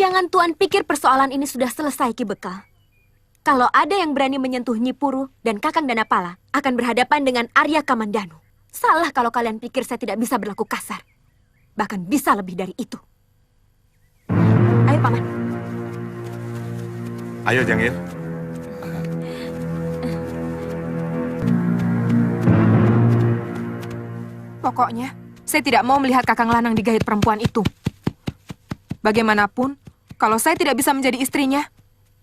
Jangan Tuan pikir persoalan ini sudah selesai, Ki Bekal. Kalau ada yang berani menyentuh Nyi Puru dan Kakang Danapala, akan berhadapan dengan Arya Kamandanu. Salah kalau kalian pikir saya tidak bisa berlaku kasar. Bahkan bisa lebih dari itu. Ayo, Paman. Ayo, Jangir. Pokoknya, saya tidak mau melihat Kakang Lanang digait perempuan itu. Bagaimanapun, kalau saya tidak bisa menjadi istrinya,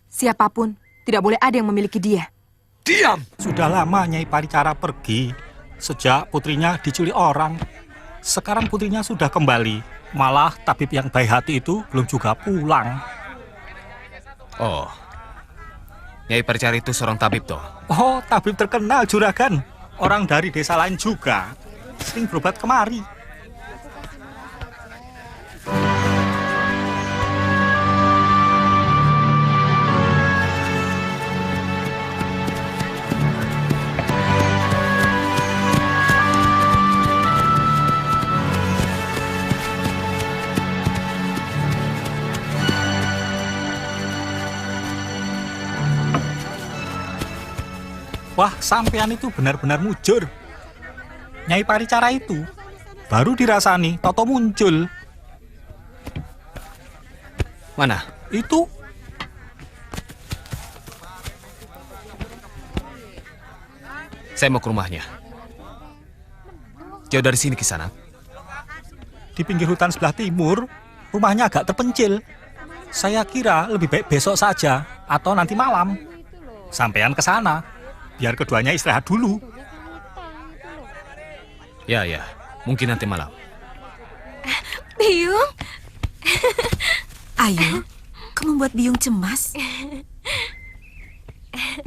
siapapun tidak boleh ada yang memiliki dia. Diam! Sudah lama Nyai Paricara pergi. Sejak putrinya diculik orang. Sekarang putrinya sudah kembali. Malah tabib yang baik hati itu belum juga pulang. Oh, Nyai Paricara itu seorang tabib toh? Oh, tabib terkenal juragan. Orang dari desa lain juga. Sering berobat kemari. Wah, sampean itu benar-benar mujur. Nyai Paricara itu baru dirasani, toto muncul. Mana? Itu. Saya mau ke rumahnya. Jauh dari sini, Kisanak. Di pinggir hutan sebelah timur, rumahnya agak terpencil. Saya kira lebih baik besok saja atau nanti malam. Sampean ke sana, biar keduanya istirahat dulu. Ya, mungkin nanti malam. Biung. Ayu, kamu membuat Biung cemas.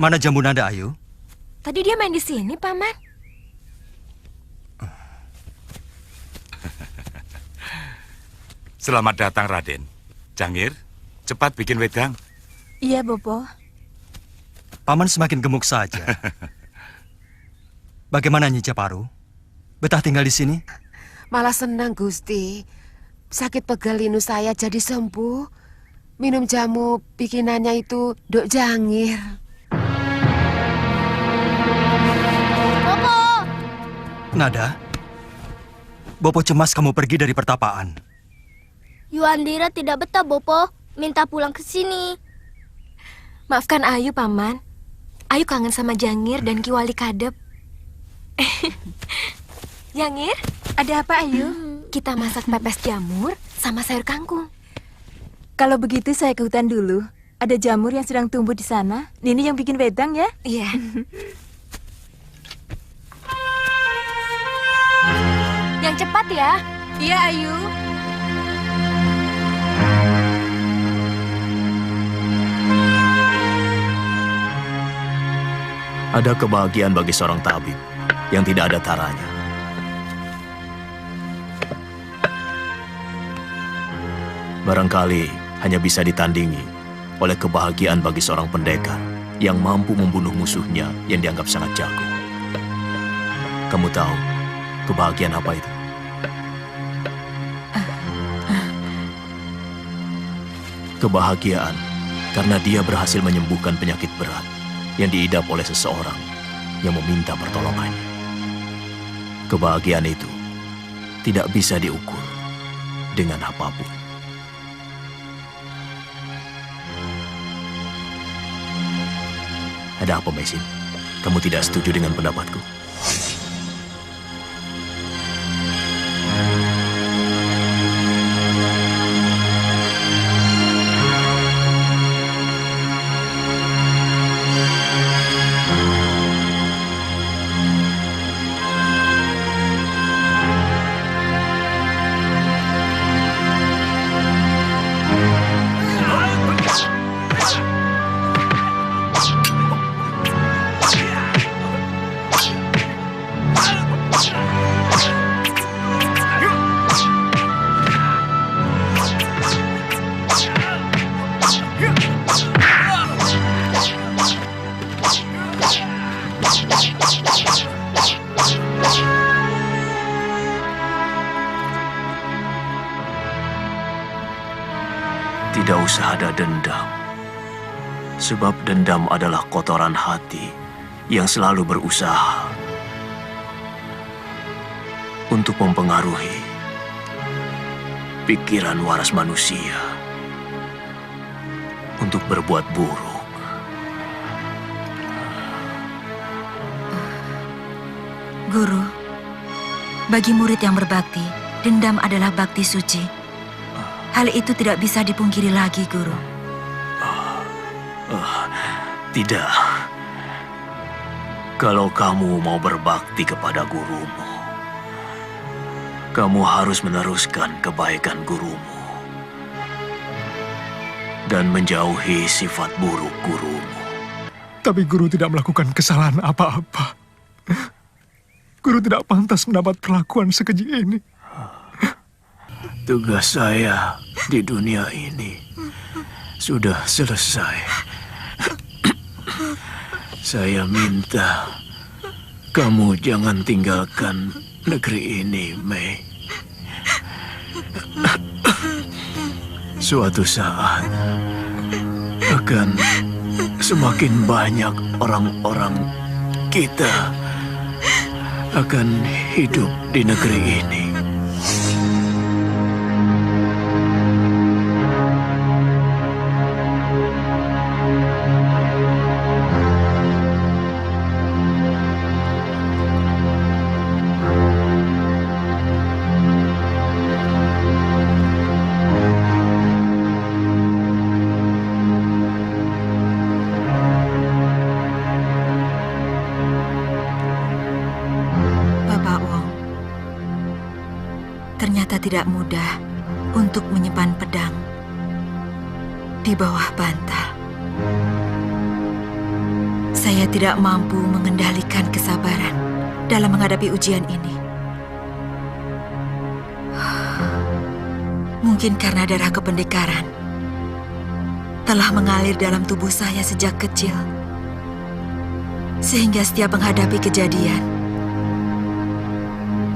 Mana jamu nada, Ayu? Tadi dia main di sini, Paman. Selamat datang, Raden. Jangir, cepat bikin wedang. Iya, Bopo. Paman semakin gemuk saja. Bagaimana Nyi Japaru? Betah tinggal di sini? Malah senang, Gusti. Sakit pegal linu saya jadi sembuh. Minum jamu bikinannya itu Dok Jangir. Bopo! Nada? Bopo cemas kamu pergi dari pertapaan. Yuandira tidak betah, Bopo. Minta pulang ke sini. Maafkan Ayu, Paman. Ayu kangen sama Jangir dan Ki Wali Kadep. Jangir, Ada apa, Ayu? kita masak pepes jamur sama sayur kangkung. Kalau begitu saya ke hutan dulu. Ada jamur yang sedang tumbuh di sana. Nini yang bikin wedang ya? Iya. Yang cepat ya. Iya, Ayu. Ada kebahagiaan bagi seorang tabib yang tidak ada taranya. Barangkali hanya bisa ditandingi oleh kebahagiaan bagi seorang pendekar yang mampu membunuh musuhnya yang dianggap sangat jago. Kamu tahu kebahagiaan apa itu? Kebahagiaan karena dia berhasil menyembuhkan penyakit berat yang diidap oleh seseorang yang meminta pertolongannya. Kebahagiaan itu tidak bisa diukur dengan apapun. Ada apa, Mesin? Kamu tidak setuju dengan pendapatku? Tidak usah ada dendam. Sebab dendam adalah kotoran hati yang selalu berusaha untuk mempengaruhi pikiran waras manusia untuk berbuat buruk. Guru, bagi murid yang berbakti, dendam adalah bakti suci. Hal itu tidak bisa dipungkiri lagi, Guru. Tidak. Kalau kamu mau berbakti kepada gurumu, kamu harus meneruskan kebaikan gurumu dan menjauhi sifat buruk gurumu. Tapi guru tidak melakukan kesalahan apa-apa. Guru tidak pantas mendapat perlakuan sekeji ini. Tugas saya di dunia ini sudah selesai. Saya minta kamu jangan tinggalkan negeri ini, Mei. Suatu saat akan semakin banyak orang-orang kita akan hidup di negeri ini. Ternyata tidak mudah untuk menyimpan pedang di bawah bantal. Saya tidak mampu mengendalikan kesabaran dalam menghadapi ujian ini. Mungkin karena darah kependekaran telah mengalir dalam tubuh saya sejak kecil. Sehingga setiap menghadapi kejadian,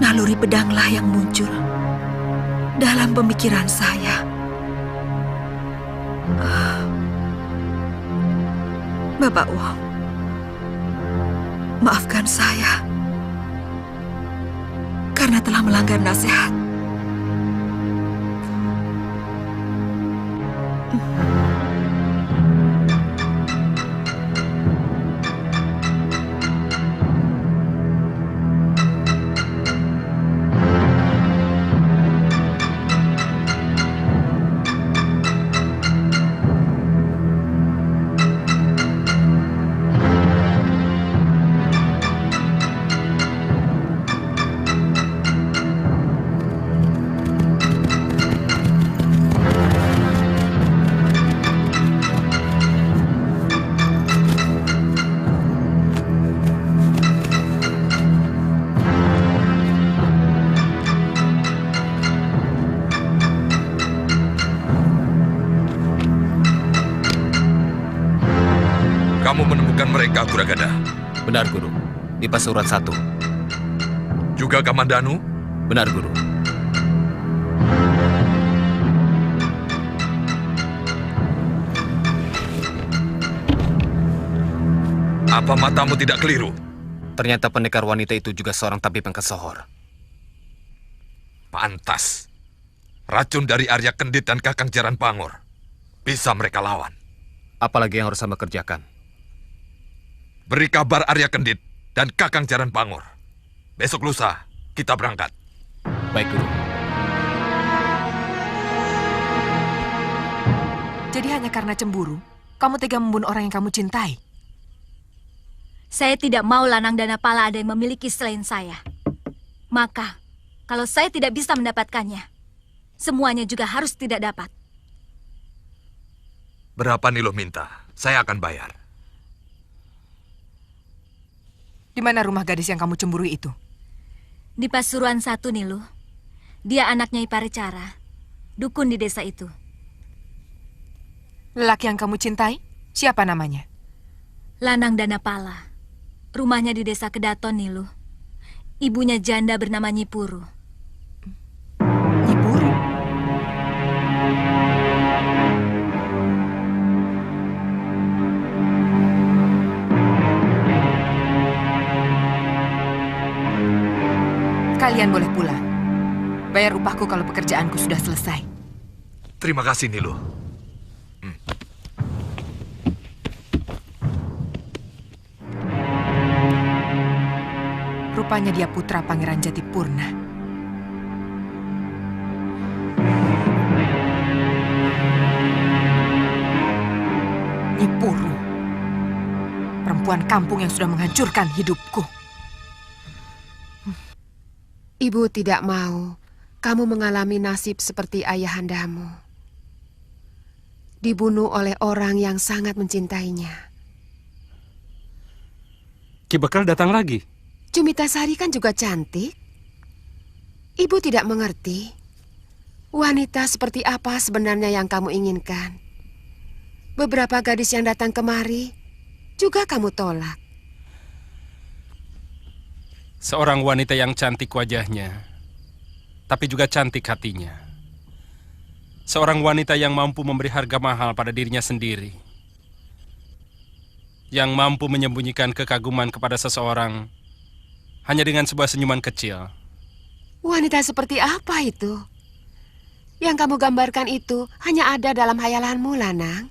naluri pedanglah yang muncul dalam pemikiran saya. Bapak Wong, maafkan saya karena telah melanggar nasihat. Kamu menemukan mereka, Kuragada? Benar, Guru. Di Pasuruan 1. Juga Kamandanu? Benar, Guru. Apa matamu tidak keliru? Ternyata pendekar wanita itu juga seorang tabib yang kesohor. Pantas. Racun dari Arya Kendit dan Kakang Jaran Pangor bisa mereka lawan. Apalagi yang harus saya kerjakan? Beri kabar Arya Kendit dan Kakang Jaran Pangor. Besok lusa kita berangkat. Baik, Guru. Jadi hanya karena cemburu, kamu tega membunuh orang yang kamu cintai? Saya tidak mau Lanang Danapala ada yang memiliki selain saya. Maka, kalau saya tidak bisa mendapatkannya, semuanya juga harus tidak dapat. Berapa Niluh minta? Saya akan bayar. Di mana rumah gadis yang kamu cemburui itu? Di Pasuruan 1, Niluh. Dia anaknya Iparecara, dukun di desa itu. Lelaki yang kamu cintai? Siapa namanya? Lanang Danapala. Rumahnya di desa Kedaton, Niluh. Ibunya janda bernama Nyi Puru. Nyi Puru? Kalian boleh pulang. Bayar upahku kalau pekerjaanku sudah selesai. Terima kasih, Nilu. Rupanya dia putra Pangeran Jatipurna. Nyi Puru, perempuan kampung yang sudah menghancurkan hidupku. Ibu tidak mau kamu mengalami nasib seperti ayahandamu. Dibunuh oleh orang yang sangat mencintainya. Ki Bekal datang lagi. Cumitasari kan juga cantik. Ibu tidak mengerti wanita seperti apa sebenarnya yang kamu inginkan. Beberapa gadis yang datang kemari juga kamu tolak. Seorang wanita yang cantik wajahnya, tapi juga cantik hatinya. Seorang wanita yang mampu memberi harga mahal pada dirinya sendiri. Yang mampu menyembunyikan kekaguman kepada seseorang hanya dengan sebuah senyuman kecil. Wanita seperti apa itu? Yang kamu gambarkan itu hanya ada dalam hayalanmu, Lanang.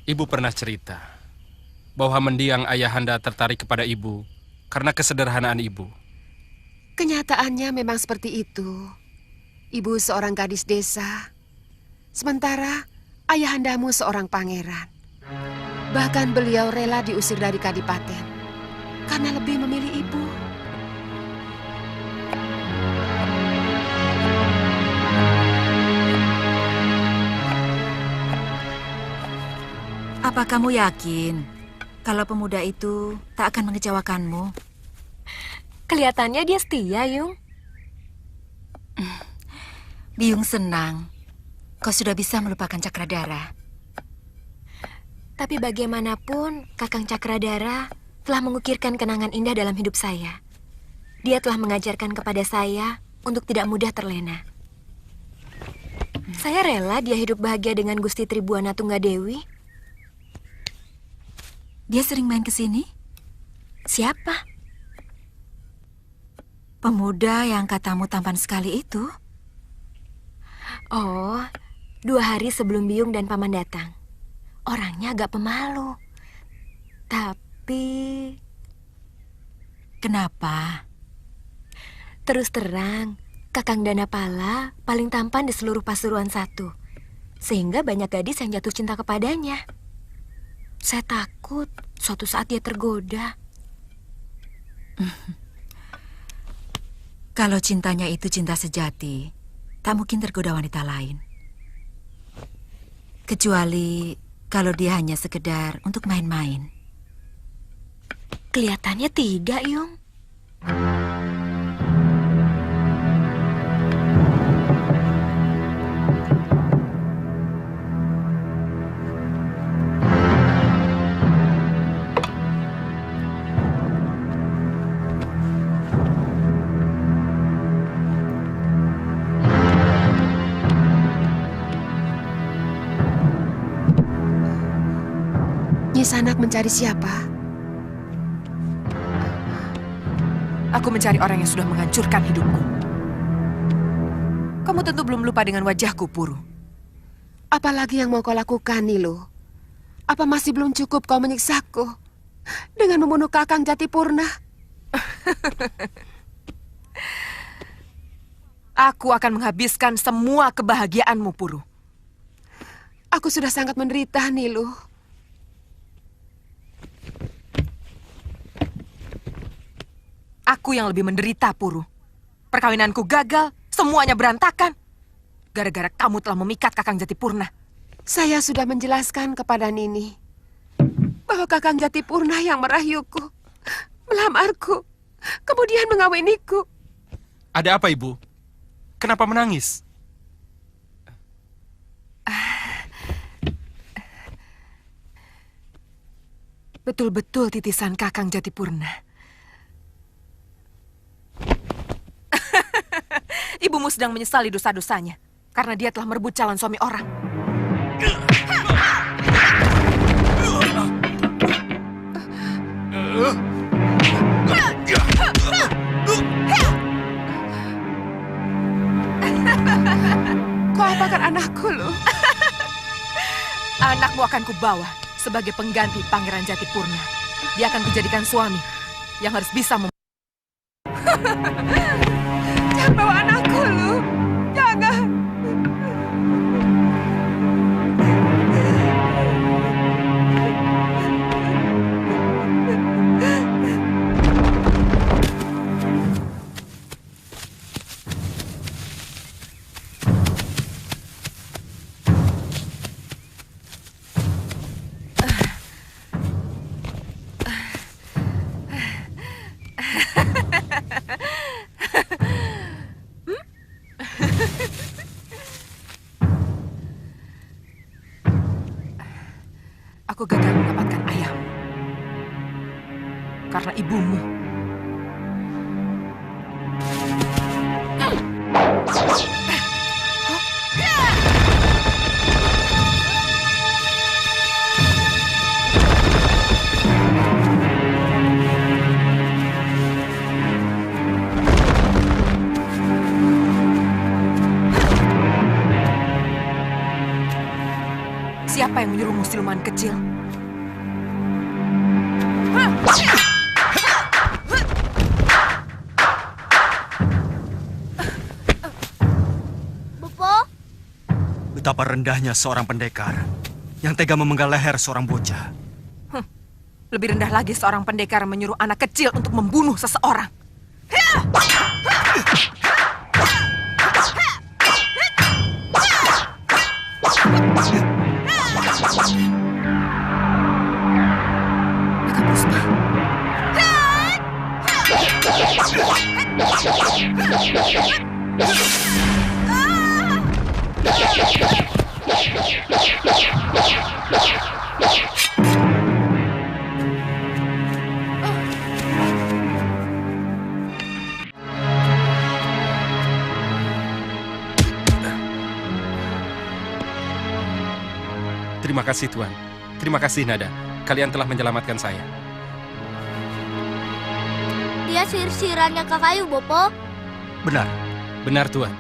Ibu pernah cerita bahwa mendiang ayahanda tertarik kepada ibu karena kesederhanaan ibu. Kenyataannya memang seperti itu. Ibu seorang gadis desa, sementara ayahandamu seorang pangeran. Bahkan beliau rela diusir dari kadipaten karena lebih memilih ibu. Apa kamu yakin kalau pemuda itu tak akan mengecewakanmu? Kelihatannya dia setia, Yung. Biung senang kau sudah bisa melupakan Cakradara. Tapi bagaimanapun, Kakang Cakradara telah mengukirkan kenangan indah dalam hidup saya. Dia telah mengajarkan kepada saya untuk tidak mudah terlena. Saya rela dia hidup bahagia dengan Gusti Tribuana Tunggadewi. Dia sering main ke sini? Siapa? Pemuda yang katamu tampan sekali itu. Oh, 2 hari sebelum Biung dan Paman datang. Orangnya agak pemalu. Tapi... Kenapa? Terus terang, Kakang Danapala paling tampan di seluruh Pasuruan 1. Sehingga banyak gadis yang jatuh cinta kepadanya. Saya takut suatu saat dia tergoda. Kalau cintanya itu cinta sejati, tak mungkin tergoda wanita lain. Kecuali kalau dia hanya sekedar untuk main-main. Kelihatannya tidak, Yung. Nyi Sanak mencari siapa? Aku mencari orang yang sudah menghancurkan hidupku. Kamu tentu belum lupa dengan wajahku, Puru. Apalagi yang mau kau lakukan, Nilu? Apa masih belum cukup kau menyiksaku dengan membunuh Kakang Jatipurna? Aku akan menghabiskan semua kebahagiaanmu, Puru. Aku sudah sangat menderita, Nilu. Aku yang lebih menderita, Puru. Perkawinanku gagal, semuanya berantakan. Gara-gara kamu telah memikat Kakang Jatipurna. Saya sudah menjelaskan kepada Nini bahwa Kakang Jatipurna yang merahyuku, melamarku, kemudian mengawiniku. Ada apa, Ibu? Kenapa menangis? Betul-betul titisan Kakang Jatipurna. Ibumu sedang menyesali dosa-dosanya karena dia telah merebut calon suami orang. anakku, Lu. Anakmu akan kubawa sebagai pengganti Pangeran Jatipurna. Dia akan kujadikan suami yang harus bisa Jangan bawa anakku, Lu. Jangan. Aku gagal mendapatkan ayam karena ibumu. Siapa yang menyuruhmu, siluman kecil? Bopo, Betapa rendahnya seorang pendekar yang tega memenggal leher seorang bocah. Lebih rendah lagi seorang pendekar menyuruh anak kecil untuk membunuh seseorang. Terima kasih Tuan. Terima kasih Nada. Kalian telah menyelamatkan saya. dia sihir-sihirannya Kakayu, Bopo. Benar. Benar Tuan.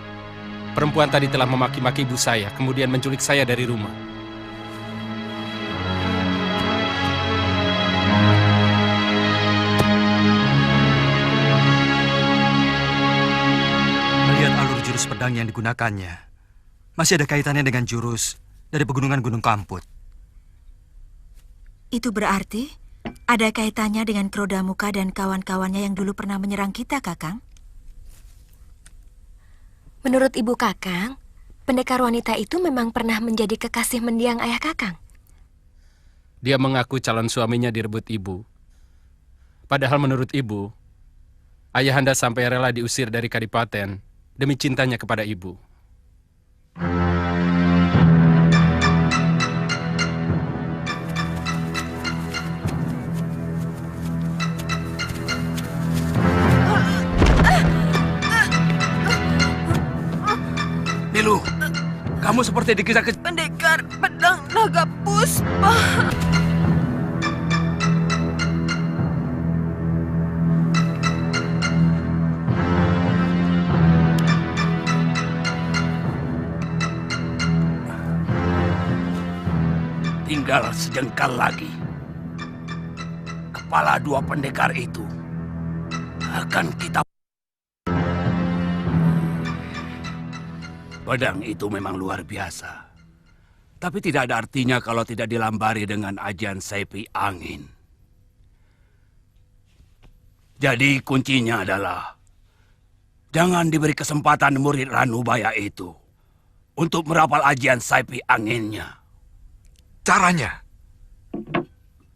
Perempuan tadi telah memaki-maki ibu saya, kemudian menculik saya dari rumah. Melihat alur jurus pedang yang digunakannya, masih ada kaitannya dengan jurus dari pegunungan Gunung Kamput. Itu berarti ada kaitannya dengan Krodamuka dan kawan-kawannya yang dulu pernah menyerang kita, Kakang? Menurut Ibu Kakang, pendekar wanita itu memang pernah menjadi kekasih mendiang ayah Kakang. Dia mengaku calon suaminya direbut ibu. Padahal menurut ibu, ayahanda sampai rela diusir dari kadipaten demi cintanya kepada ibu. Nilu, kamu seperti dikisah ke... Pendekar pedang naga puspa. Tinggal sejengkal lagi. Kepala dua pendekar itu akan kita... Pedang itu memang luar biasa. Tapi tidak ada artinya kalau tidak dilambari dengan ajian Saipi Angin. Jadi kuncinya adalah jangan diberi kesempatan murid Ranubaya itu untuk merapal ajian Saipi Anginnya. Caranya?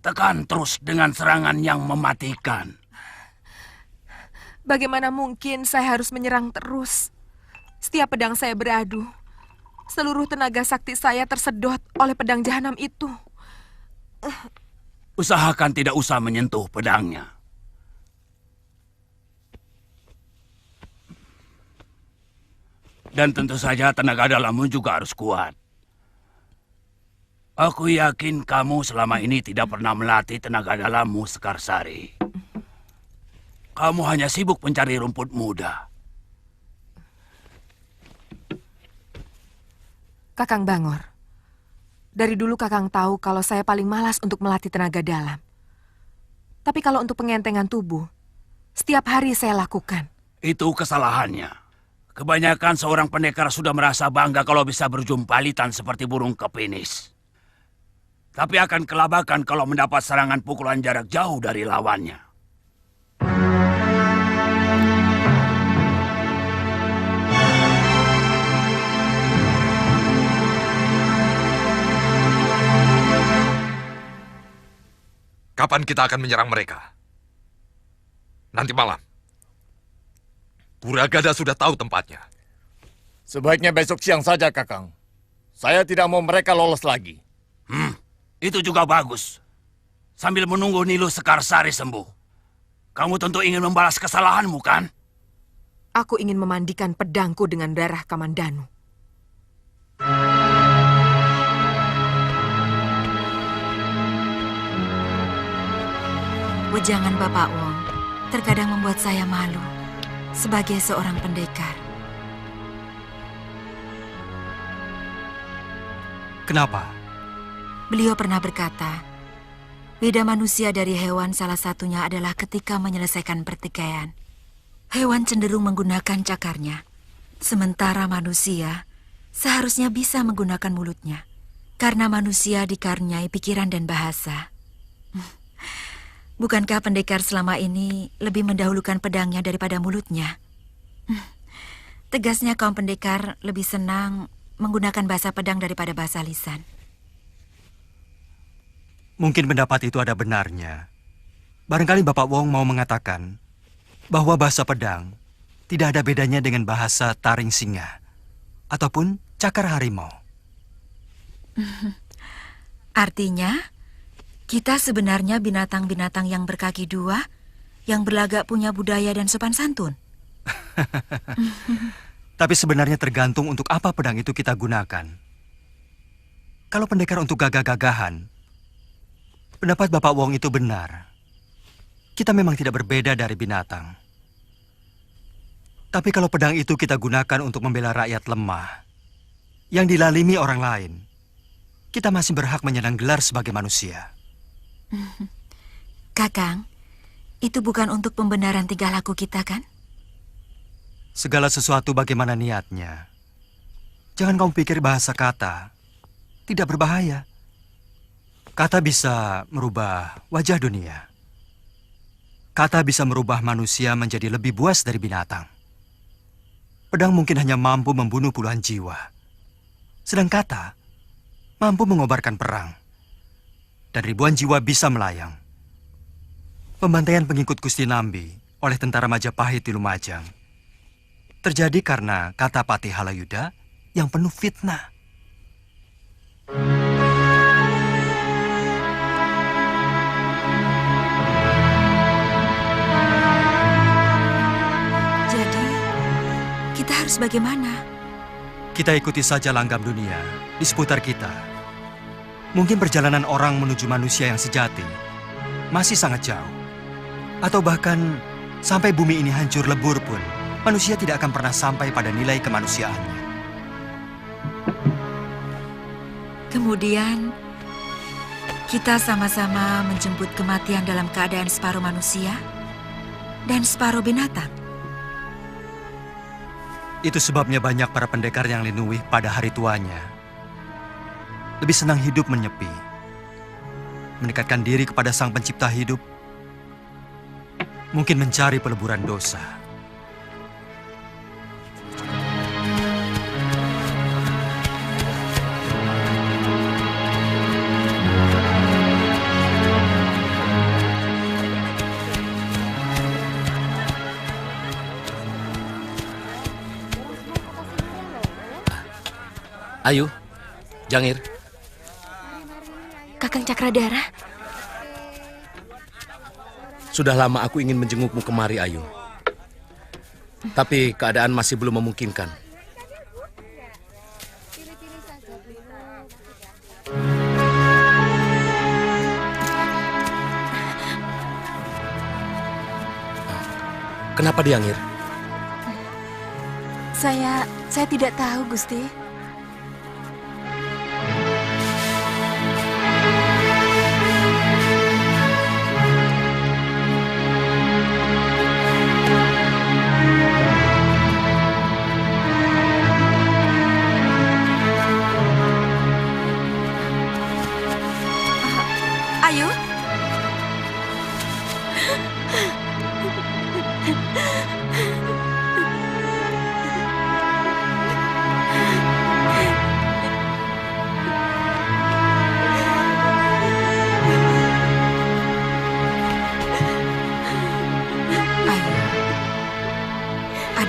Tekan terus dengan serangan yang mematikan. Bagaimana mungkin saya harus menyerang terus? Setiap pedang saya beradu, seluruh tenaga sakti saya tersedot oleh pedang jahanam itu. Usahakan tidak usah menyentuh pedangnya. Dan tentu saja tenaga dalammu juga harus kuat. Aku yakin kamu selama ini tidak pernah melatih tenaga dalammu, Sekarsari. Kamu hanya sibuk mencari rumput muda. Kakang Bangor, dari dulu Kakang tahu kalau saya paling malas untuk melatih tenaga dalam. Tapi kalau untuk pengentengan tubuh, setiap hari saya lakukan. Itu kesalahannya. Kebanyakan seorang pendekar sudah merasa bangga kalau bisa berjumpalitan seperti burung kepinis. Tapi akan kelabakan kalau mendapat serangan pukulan jarak jauh dari lawannya. Kapan kita akan menyerang mereka? Nanti malam. Puragada sudah tahu tempatnya. Sebaiknya besok siang saja, Kakang. Saya tidak mau mereka lolos lagi. Itu juga bagus. Sambil menunggu Nilu Sekarsari sembuh. Kamu tentu ingin membalas kesalahanmu, kan? Aku ingin memandikan pedangku dengan darah Kamandanu. Wejangan Bapak Wong terkadang membuat saya malu sebagai seorang pendekar. Kenapa? Beliau pernah berkata, beda manusia dari hewan salah satunya adalah ketika menyelesaikan pertikaian. Hewan cenderung menggunakan cakarnya, sementara manusia seharusnya bisa menggunakan mulutnya, karena manusia dikaruniai pikiran dan bahasa. Bukankah pendekar selama ini lebih mendahulukan pedangnya daripada mulutnya? Tegasnya kaum pendekar lebih senang menggunakan bahasa pedang daripada bahasa lisan. Mungkin pendapat itu ada benarnya. Barangkali Bapak Wong mau mengatakan bahwa bahasa pedang tidak ada bedanya dengan bahasa taring singa ataupun cakar harimau. Artinya, kita sebenarnya binatang-binatang yang berkaki dua, yang berlagak punya budaya dan sopan santun. Tapi sebenarnya tergantung untuk apa pedang itu kita gunakan. Kalau pendekar untuk gagah-gagahan, pendapat Bapak Wong itu benar. Kita memang tidak berbeda dari binatang. Tapi kalau pedang itu kita gunakan untuk membela rakyat lemah, yang dilalimi orang lain, kita masih berhak menyandang gelar sebagai manusia. Kakang, itu bukan untuk pembenaran tingkah laku kita, kan? Segala sesuatu bagaimana niatnya. Jangan kamu pikir bahasa kata tidak berbahaya. Kata bisa merubah wajah dunia. Kata bisa merubah manusia menjadi lebih buas dari binatang. Pedang mungkin hanya mampu membunuh puluhan jiwa. Sedang kata mampu mengobarkan perang. Dan ribuan jiwa bisa melayang. Pembantaian pengikut Gusti Nambi oleh tentara Majapahit di Lumajang terjadi karena kata Patih Halayuda yang penuh fitnah. Jadi, kita harus bagaimana? Kita ikuti saja langgam dunia di seputar kita. Mungkin perjalanan orang menuju manusia yang sejati masih sangat jauh. Atau bahkan sampai bumi ini hancur lebur pun, manusia tidak akan pernah sampai pada nilai kemanusiaannya. Kemudian, kita sama-sama menjemput kematian dalam keadaan separuh manusia dan separuh binatang. Itu sebabnya banyak para pendekar yang linuwih pada hari tuanya lebih senang hidup menyepi, mendekatkan diri kepada Sang Pencipta hidup, mungkin mencari peleburan dosa. Ayu, Jangir. Kakang Cakradara. Sudah lama aku ingin menjengukmu kemari, Ayu. Tapi keadaan masih belum memungkinkan. Kenapa Diangir? Saya tidak tahu, Gusti. Ada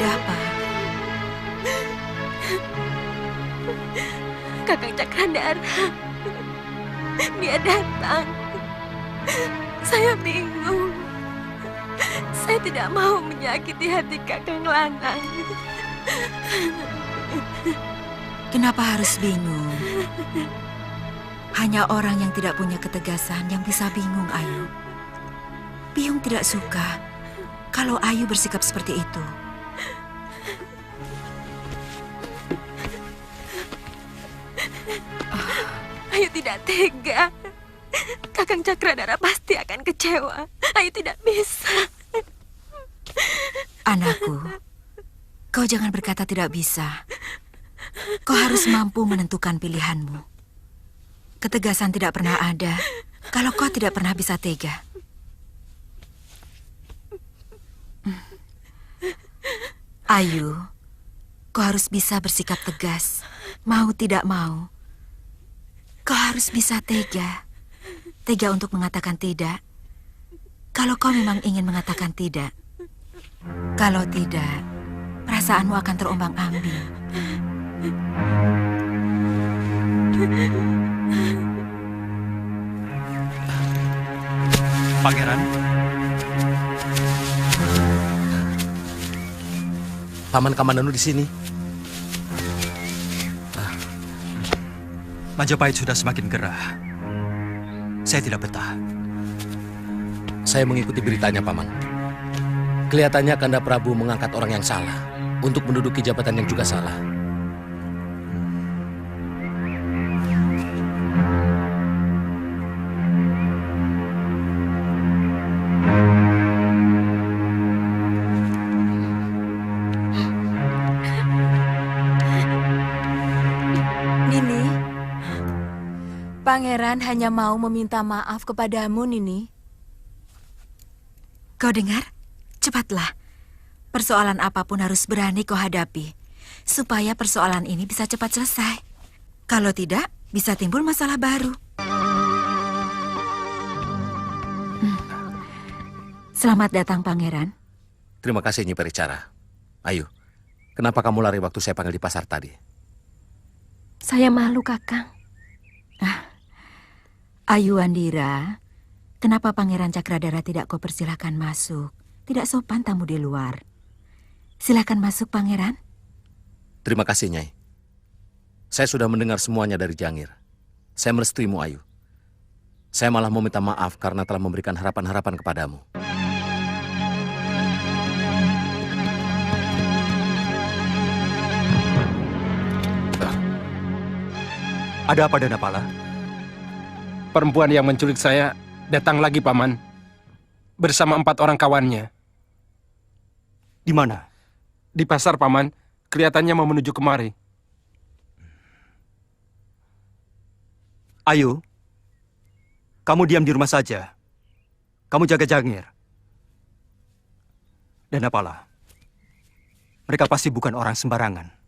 apa? Kakang Cakradara. Dia datang. Saya bingung. Saya tidak mau menyakiti hati Kakang Lanang. Kenapa harus bingung? Hanya orang yang tidak punya ketegasan yang bisa bingung, Ayu. Biung tidak suka kalau Ayu bersikap seperti itu. Ayu tidak tega. Kakang Cakradara pasti akan kecewa. Ayu tidak bisa. Anakku, kau jangan berkata tidak bisa. Kau harus mampu menentukan pilihanmu. Ketegasan tidak pernah ada kalau kau tidak pernah bisa tega. Ayu, kau harus bisa bersikap tegas. Mau tidak mau. Kau harus bisa tega. Tega untuk mengatakan tidak. Kalau kau memang ingin mengatakan tidak. Kalau tidak, perasaanmu akan terombang-ambing. Pangeran. Paman Kamandanu di sini. Majapahit sudah semakin gerah. Saya tidak betah. Saya mengikuti beritanya, Paman. Kelihatannya Kanda Prabu mengangkat orang yang salah untuk menduduki jabatan yang juga salah. Pangeran hanya mau meminta maaf kepadamu, Nini. Kau dengar? Cepatlah. Persoalan apapun harus berani kau hadapi, supaya persoalan ini bisa cepat selesai. Kalau tidak, bisa timbul masalah baru. Selamat datang, Pangeran. Terima kasih, Nyi Pericara. Ayu, kenapa kamu lari waktu saya panggil di pasar tadi? Saya malu, Kakang. Ayu Andira, kenapa Pangeran Cakradara tidak kau persilahkan masuk? Tidak sopan tamu di luar. Silakan masuk, Pangeran. Terima kasih, Nyai. Saya sudah mendengar semuanya dari Jangir. Saya merestuimu, Ayu. Saya malah mau minta maaf karena telah memberikan harapan-harapan kepadamu. Ada apa, Danapala? Perempuan yang menculik saya datang lagi, Paman. Bersama 4 orang kawannya. Di mana? Di pasar, Paman. Kelihatannya mau menuju kemari. Ayu, kamu diam di rumah saja. Kamu jaga Jangir. Danapala, mereka pasti bukan orang sembarangan.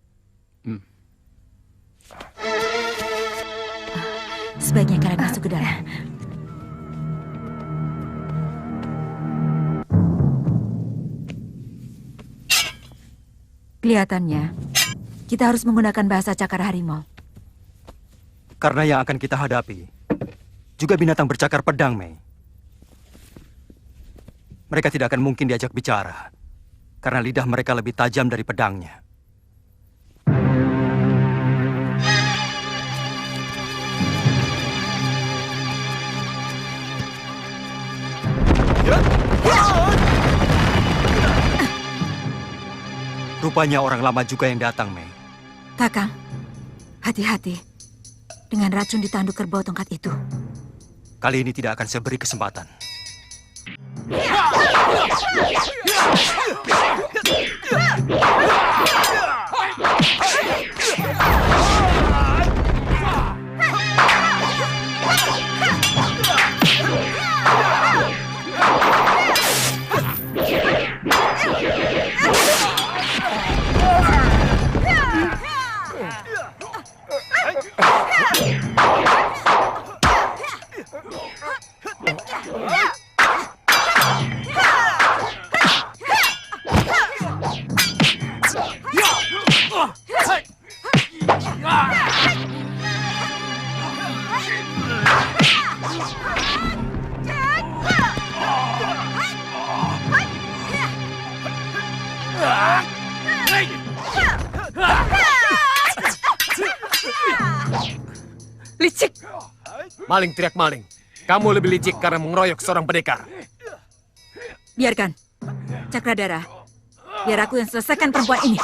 Sebaiknya kalian masuk ke dalam. Kelihatannya, kita harus menggunakan bahasa cakar harimau. Karena yang akan kita hadapi juga binatang bercakar pedang, Mei. Mereka tidak akan mungkin diajak bicara, karena lidah mereka lebih tajam dari pedangnya. Rupanya orang lama juga yang datang, Mei. Kakang, hati-hati dengan racun di tanduk kerbau tongkat itu. Kali ini tidak akan saya beri kesempatan. Maling teriak maling. Kamu lebih licik karena mengeroyok seorang pendekar. Biarkan. Cakradara, biar aku yang selesaikan perempuan ini.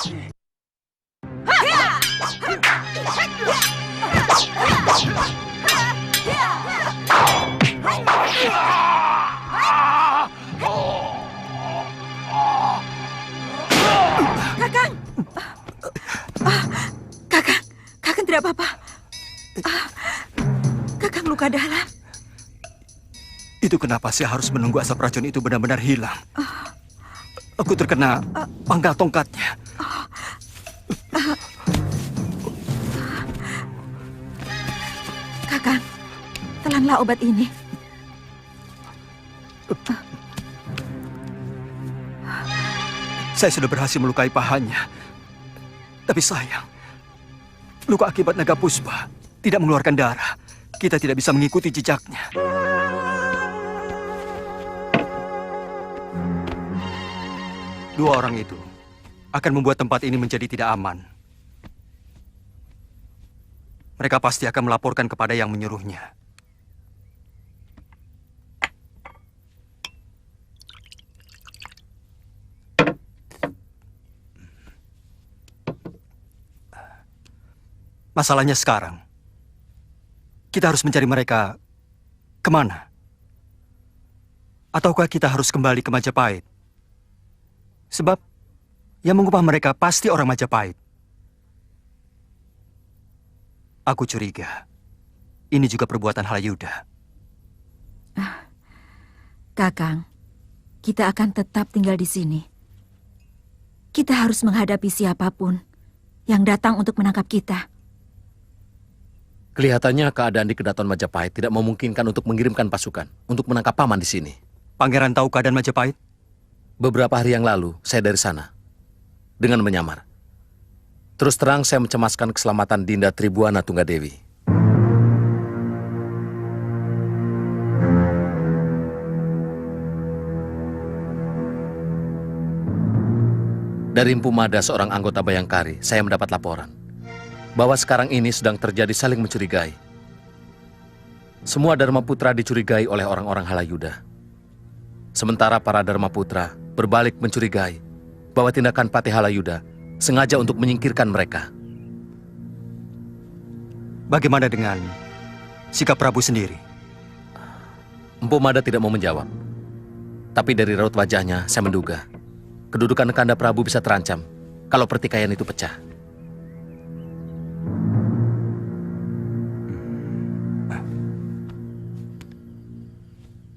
Kakang! Kakang tidak apa-apa. Kakang luka dalam. Itu kenapa saya harus menunggu asap racun itu benar-benar hilang. Aku terkena pangkal tongkatnya. Kakang, telanlah obat ini. Saya sudah berhasil melukai pahanya. Tapi sayang, luka akibat naga puspa tidak mengeluarkan darah. Kita tidak bisa mengikuti jejaknya. Dua orang itu akan membuat tempat ini menjadi tidak aman. Mereka pasti akan melaporkan kepada yang menyuruhnya. Masalahnya sekarang, kita harus mencari mereka kemana? Ataukah kita harus kembali ke Majapahit? Sebab yang mengupah mereka pasti orang Majapahit. Aku curiga, ini juga perbuatan Halayuda. Kakang, kita akan tetap tinggal di sini. Kita harus menghadapi siapapun yang datang untuk menangkap kita. Kelihatannya keadaan di Kedaton Majapahit tidak memungkinkan untuk mengirimkan pasukan untuk menangkap paman di sini. Pangeran tahu keadaan Majapahit? Beberapa hari yang lalu, saya dari sana. Dengan menyamar. Terus terang saya mencemaskan keselamatan Dinda Tribuana Tunggadewi. Dari Empu Mada, seorang anggota Bayangkari, saya mendapat laporan bahwa sekarang ini sedang terjadi saling mencurigai. Semua Dharma Putra dicurigai oleh orang-orang Halayuda. Sementara para Dharma Putra berbalik mencurigai bahwa tindakan Patih Halayuda sengaja untuk menyingkirkan mereka. Bagaimana dengan sikap Prabu sendiri? Empu Mada tidak mau menjawab. Tapi dari raut wajahnya, saya menduga kedudukan Kanda Prabu bisa terancam kalau pertikaian itu pecah.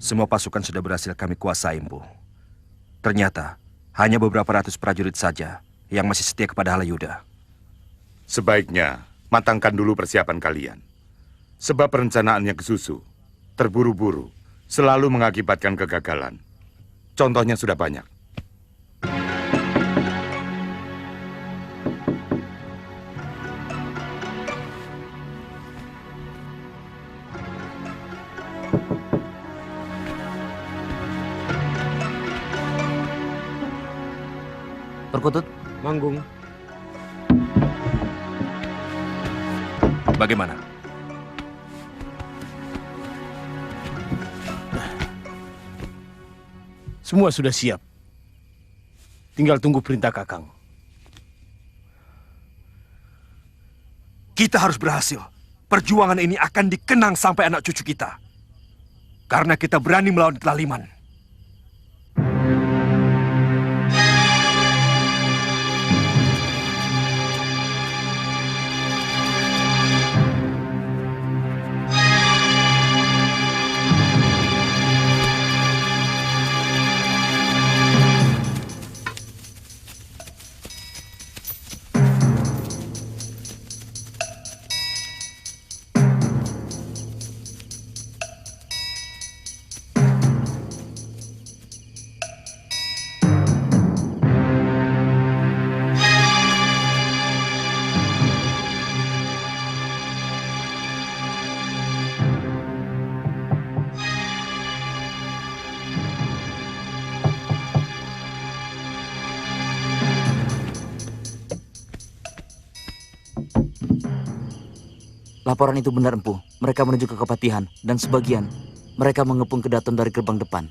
Semua pasukan sudah berhasil kami kuasai, Empu. Ternyata hanya beberapa ratus prajurit saja yang masih setia kepada Halayuda. Sebaiknya matangkan dulu persiapan kalian. Sebab perencanaannya kesusu, terburu-buru, selalu mengakibatkan kegagalan. Contohnya sudah banyak. Perkutut, Manggung. bagaimana? Semua sudah siap. Tinggal tunggu perintah Kakang. Kita harus berhasil. Perjuangan ini akan dikenang sampai anak cucu kita. Karena kita berani melawan kelaliman. Laporan itu benar, Empu. Mereka menuju ke Kepatihan, dan sebagian mereka mengepung Kedaton dari gerbang depan.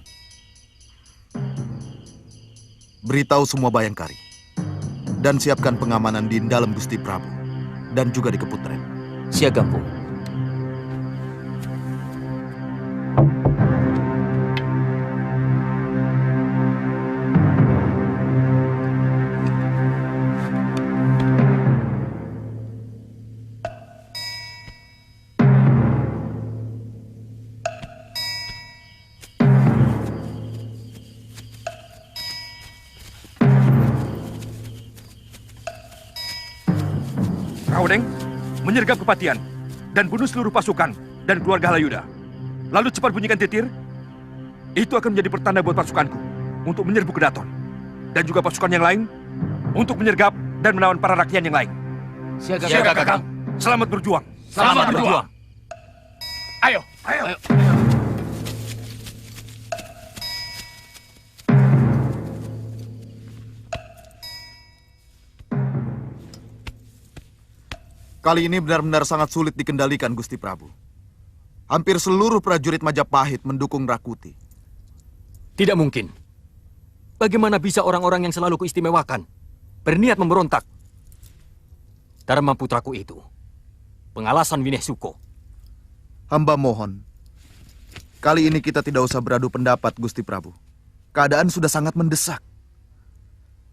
Beritahu semua Bayangkari. Dan siapkan pengamanan di dalam Gusti Prabu. Dan juga di Keputren. Siaga, Empu. Raudeng, menyergap Kepatihan dan bunuh seluruh pasukan dan keluarga Halayuda. Lalu cepat bunyikan titir. Itu akan menjadi pertanda buat pasukanku untuk menyerbu Kedaton. Dan juga pasukan yang lain untuk menyergap dan menawan para rakyat yang lain. Siaga, Kakang. Selamat berjuang. Selamat berjuang. Ayo. Kali ini benar-benar sangat sulit dikendalikan, Gusti Prabu. Hampir seluruh prajurit Majapahit mendukung Rakuti. Tidak mungkin. Bagaimana bisa orang-orang yang selalu kuistimewakan berniat memberontak? Dharma putraku itu, pengalasan Wineh Suko. Hamba mohon, kali ini kita tidak usah beradu pendapat, Gusti Prabu. Keadaan sudah sangat mendesak.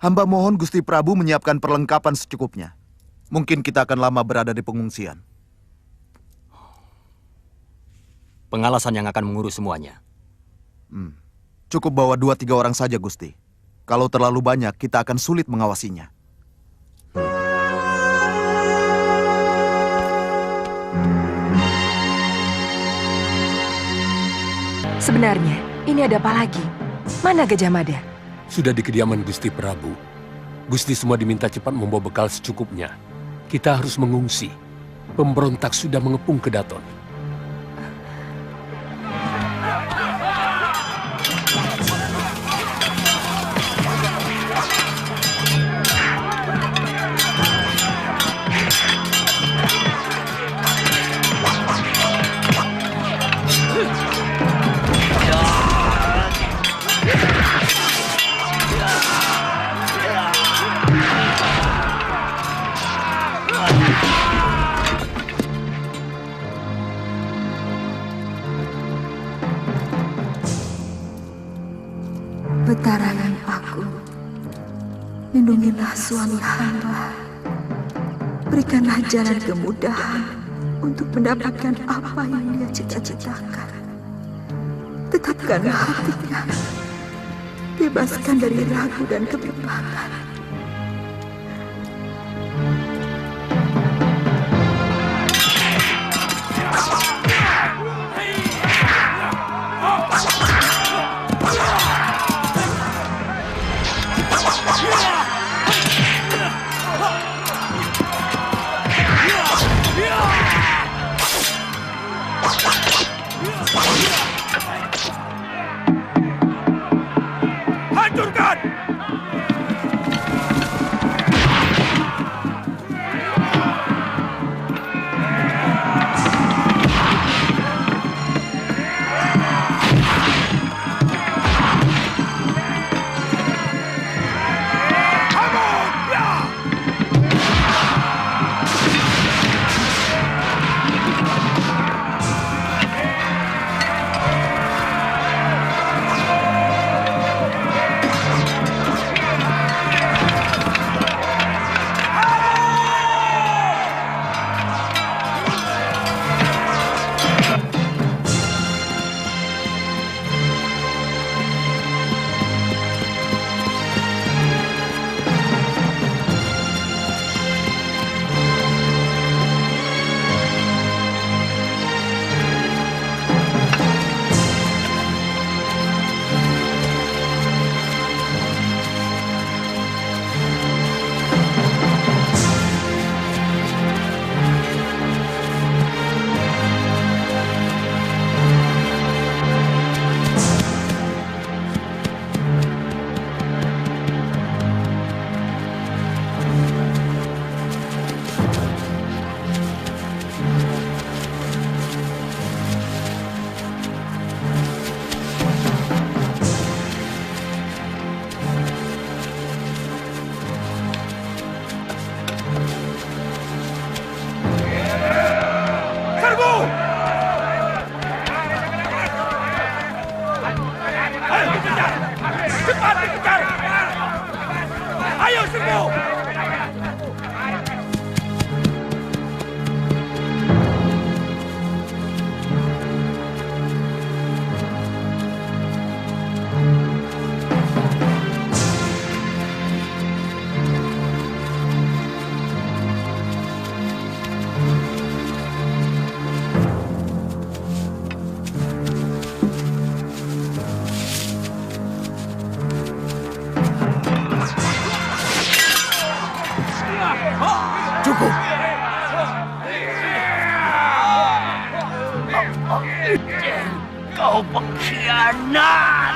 Hamba mohon Gusti Prabu menyiapkan perlengkapan secukupnya. Mungkin kita akan lama berada di pengungsian. Pengalasan yang akan mengurus semuanya. Cukup bawa 2-3 orang saja, Gusti. Kalau terlalu banyak, kita akan sulit mengawasinya. Sebenarnya, ini ada apa lagi? Mana Gajah Mada? Sudah di kediaman Gusti Prabu. Gusti semua diminta cepat membawa bekal secukupnya. Kita harus mengungsi. Pemberontak sudah mengepung Kedaton. Betara yang aku, lindungilah suami hamba. Berikanlah jalan kemudahan untuk mendapatkan apa yang dia cita-citakan. Tetapkanlah hatinya, bebaskan dari ragu dan kebimbangan. Hancurkan! Cukup. Kau pengkhianat.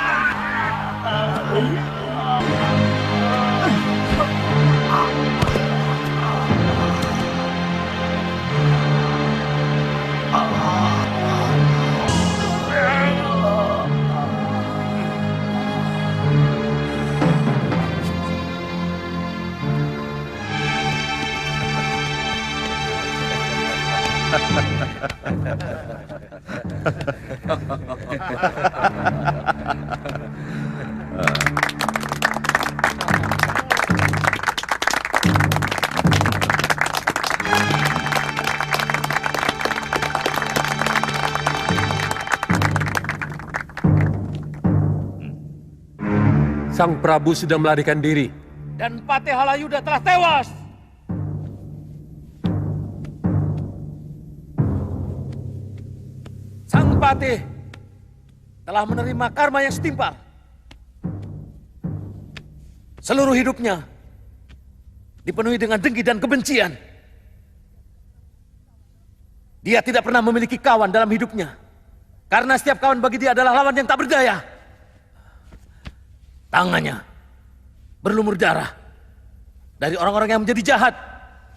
Sang Prabu sudah melarikan diri. Dan Patih Halayuda telah tewas. Sang Patih telah menerima karma yang setimpal. Seluruh hidupnya dipenuhi dengan dengki dan kebencian. Dia tidak pernah memiliki kawan dalam hidupnya. Karena setiap kawan bagi dia adalah lawan yang tak berdaya. Tangannya berlumur darah dari orang-orang yang menjadi jahat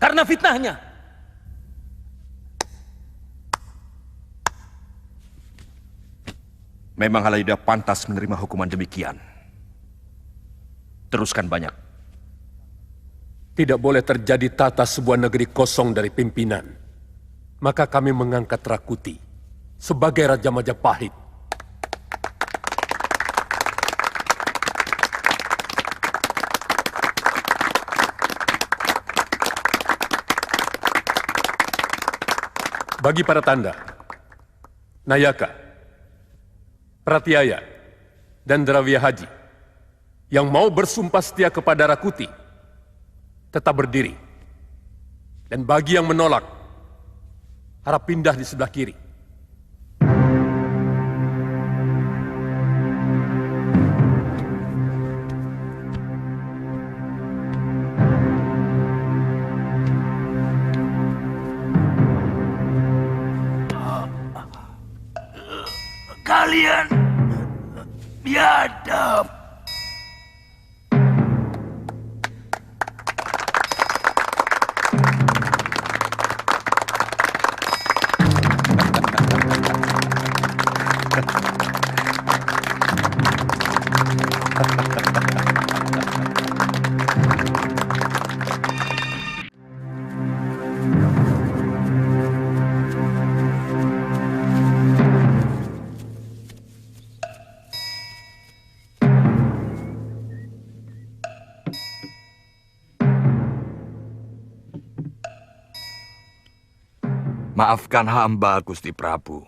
karena fitnahnya. Memang Halayuda pantas menerima hukuman demikian. Teruskan banyak. Tidak boleh terjadi tata sebuah negeri kosong dari pimpinan. Maka kami mengangkat Rakuti sebagai Raja Majapahit. Bagi para tanda, Nayaka, Pratyaya, dan Dravya Haji yang mau bersumpah setia kepada Rakuti, tetap berdiri. Dan bagi yang menolak, harap pindah di sebelah kiri. Kalian biadab. Maafkan hamba, Gusti Prabu.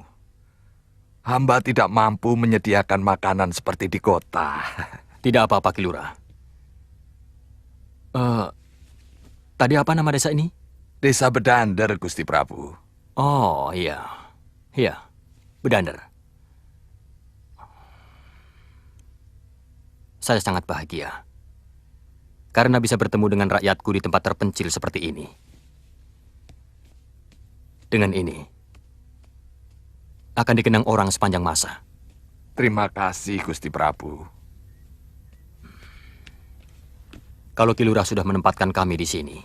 Hamba tidak mampu menyediakan makanan seperti di kota. Tidak apa-apa, Ki Lurah. Tadi apa nama desa ini? Desa Bedander, Gusti Prabu. Oh, iya. Iya, Bedander. Saya sangat bahagia. Karena bisa bertemu dengan rakyatku di tempat terpencil seperti ini. Dengan ini, akan dikenang orang sepanjang masa. Terima kasih, Gusti Prabu. Kalau Ki Lurah sudah menempatkan kami di sini,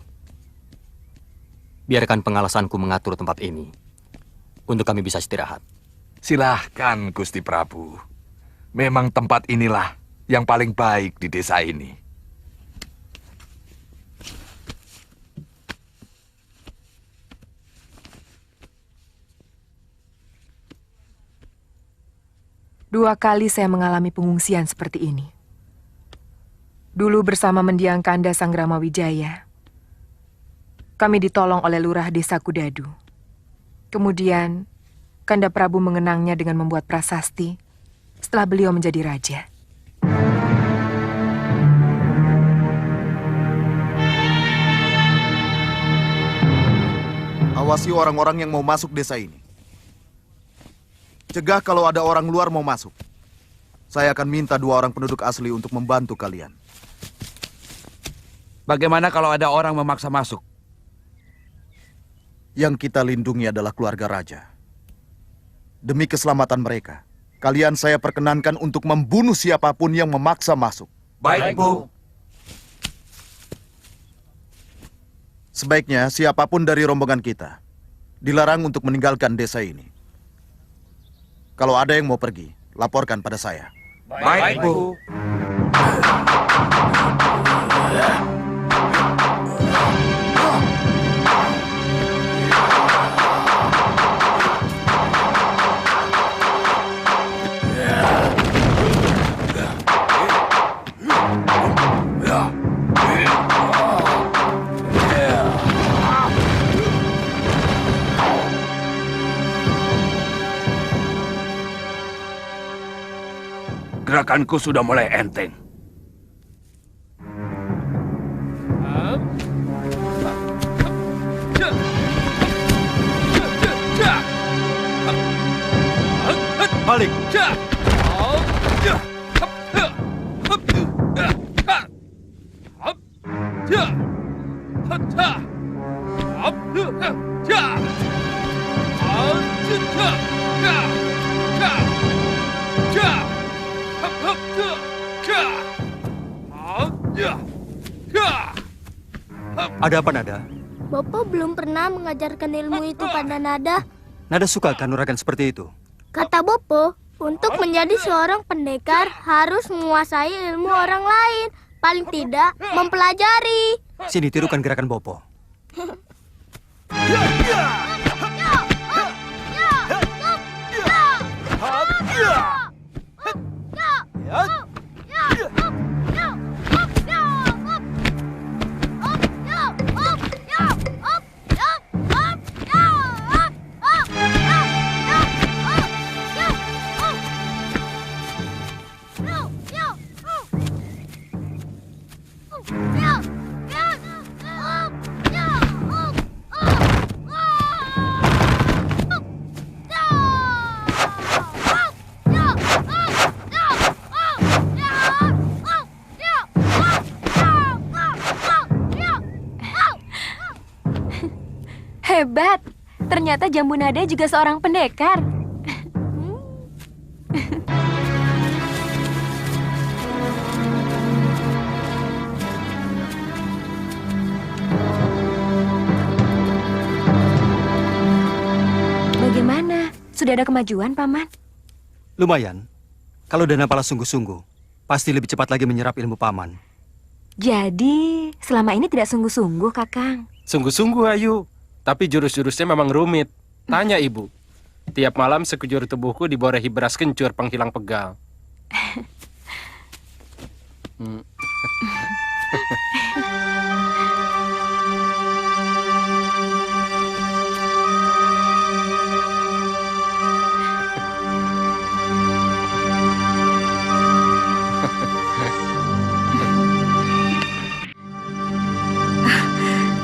biarkan pengalasanku mengatur tempat ini untuk kami bisa istirahat. Silahkan, Gusti Prabu. Memang tempat inilah yang paling baik di desa ini. Dua kali saya mengalami pengungsian seperti ini. Dulu bersama mendiang Kanda Sanggrama Wijaya, kami ditolong oleh Lurah Desa Kudadu. Kemudian, Kanda Prabu mengenangnya dengan membuat prasasti setelah beliau menjadi raja. Awasi orang-orang yang mau masuk desa ini. Cegah kalau ada orang luar mau masuk. Saya akan minta 2 orang penduduk asli untuk membantu kalian. Bagaimana kalau ada orang memaksa masuk? Yang kita lindungi adalah keluarga raja. Demi keselamatan mereka, kalian saya perkenankan untuk membunuh siapapun yang memaksa masuk. Baik, Bu. Sebaiknya siapapun dari rombongan kita dilarang untuk meninggalkan desa ini. Kalau ada yang mau pergi, laporkan pada saya. Baik, Bu. Gerakanku sudah mulai enteng. Balik. Ada apa, Nada? Bopo belum pernah mengajarkan ilmu itu pada Nada. Nada suka kanuragan seperti itu? Kata Bopo, untuk menjadi seorang pendekar harus menguasai ilmu orang lain. Paling tidak mempelajari. Sini, tirukan gerakan Bopo. Hebat. Ternyata Jambu Nada juga seorang pendekar. Bagaimana? Sudah ada kemajuan, Paman? Lumayan. Kalau Danapala sungguh-sungguh, pasti lebih cepat lagi menyerap ilmu Paman. Jadi, selama ini tidak sungguh-sungguh, Kakang? Sungguh-sungguh, Ayu. Tapi jurus-jurusnya memang rumit. Tanya Ibu. Tiap malam sekujur tubuhku diborehi beras kencur penghilang pegal.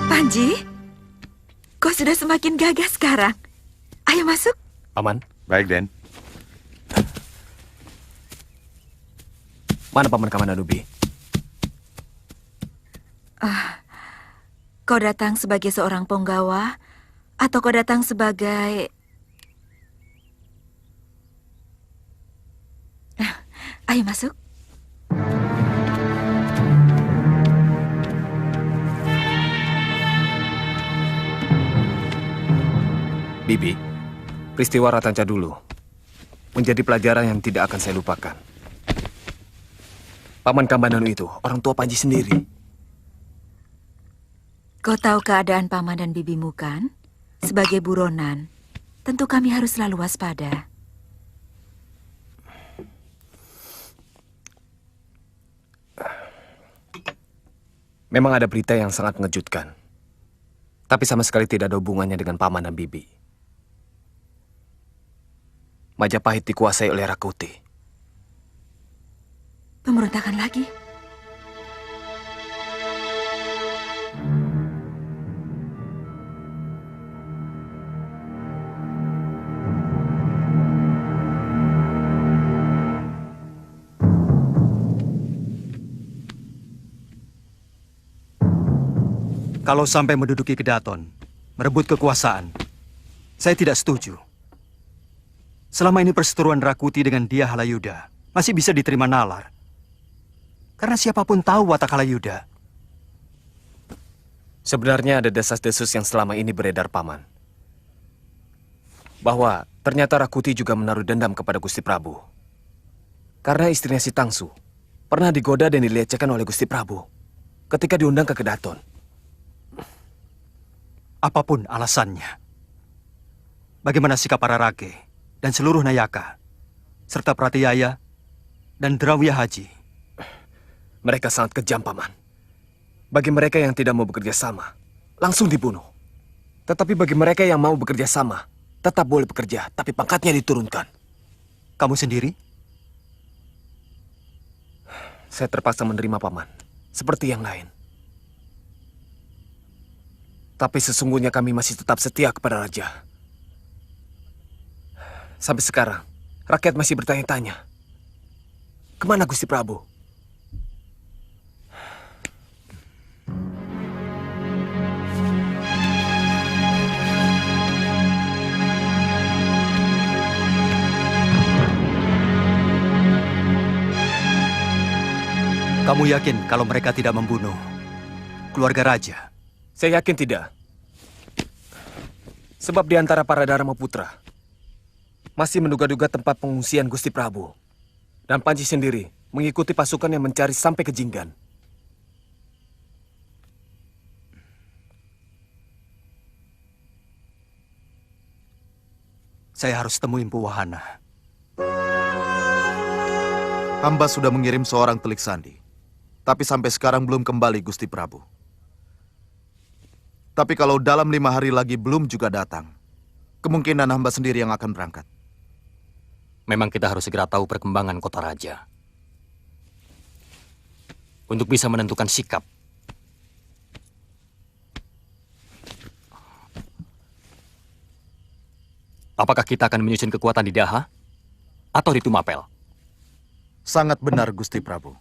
Panji, kau sudah semakin gagah sekarang. Ayo masuk. Paman. Baik, Den. Mana Paman Kamandanu-bi? Kau datang sebagai seorang penggawa atau kau datang sebagai... Ayo masuk. Bibi, peristiwa Ratanca dulu menjadi pelajaran yang tidak akan saya lupakan. Paman Kamandanu itu orang tua Panji sendiri. Kau tahu keadaan Paman dan Bibimu kan? Sebagai buronan, tentu kami harus selalu waspada. Memang ada berita yang sangat mengejutkan. Tapi sama sekali tidak ada hubungannya dengan Paman dan Bibi. Majapahit dikuasai oleh Rakuti. Pemberontakan lagi? Kalau sampai menduduki Kedaton, merebut kekuasaan. Saya tidak setuju. Selama ini perseteruan Rakuti dengan Dia Halayuda masih bisa diterima nalar. Karena siapapun tahu watak Halayuda. Sebenarnya ada desas-desus yang selama ini beredar, Paman. Bahwa ternyata Rakuti juga menaruh dendam kepada Gusti Prabu. Karena istrinya si Tangsu pernah digoda dan dilecehkan oleh Gusti Prabu ketika diundang ke Kedaton. Apapun alasannya, bagaimana sikap para rage dan seluruh Nayaka, serta Pratiyaya dan Drawya Haji? Mereka sangat kejam, Paman. Bagi mereka yang tidak mau bekerja sama, langsung dibunuh. Tetapi bagi mereka yang mau bekerja sama, tetap boleh bekerja, tapi pangkatnya diturunkan. Kamu sendiri? Saya terpaksa menerima, Paman. Seperti yang lain. Tapi sesungguhnya kami masih tetap setia kepada Raja. Sampai sekarang, rakyat masih bertanya-tanya. Kemana Gusti Prabu? Kamu yakin kalau mereka tidak membunuh keluarga raja? Saya yakin tidak. Sebab di antara para Dharma Putra masih menduga-duga tempat pengungsian Gusti Prabu. Dan Panji sendiri mengikuti pasukan yang mencari sampai ke Jinggan. Saya harus temui Empu Wahana. Hamba sudah mengirim seorang telik sandi. Tapi sampai sekarang belum kembali Gusti Prabu. Tapi kalau dalam 5 hari lagi belum juga datang, kemungkinan hamba sendiri yang akan berangkat. Memang kita harus segera tahu perkembangan kota raja. Untuk bisa menentukan sikap. Apakah kita akan menyusun kekuatan di Daha atau di Tumapel? Sangat benar Gusti Prabu.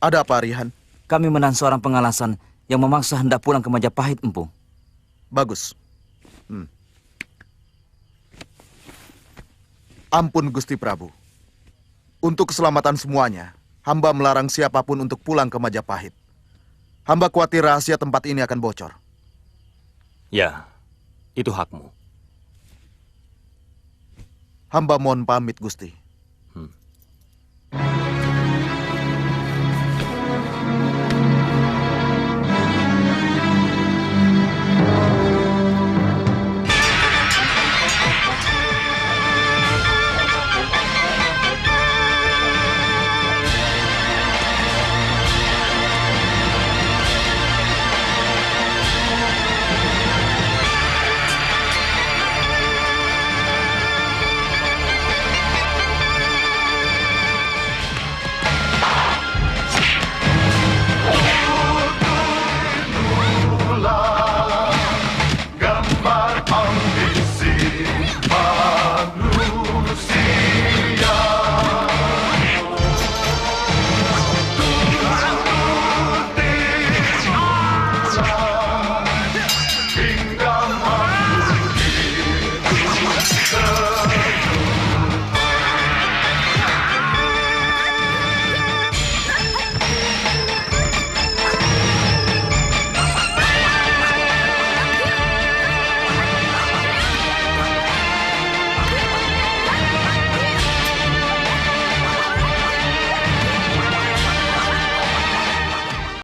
Ada apa, Arihan? Kami menahan seorang pengalasan yang memaksa hendak pulang ke Majapahit, Empu. Bagus. Ampun, Gusti Prabu. Untuk keselamatan semuanya, hamba melarang siapapun untuk pulang ke Majapahit. Hamba khawatir rahasia tempat ini akan bocor. Ya, itu hakmu. Hamba mohon pamit, Gusti.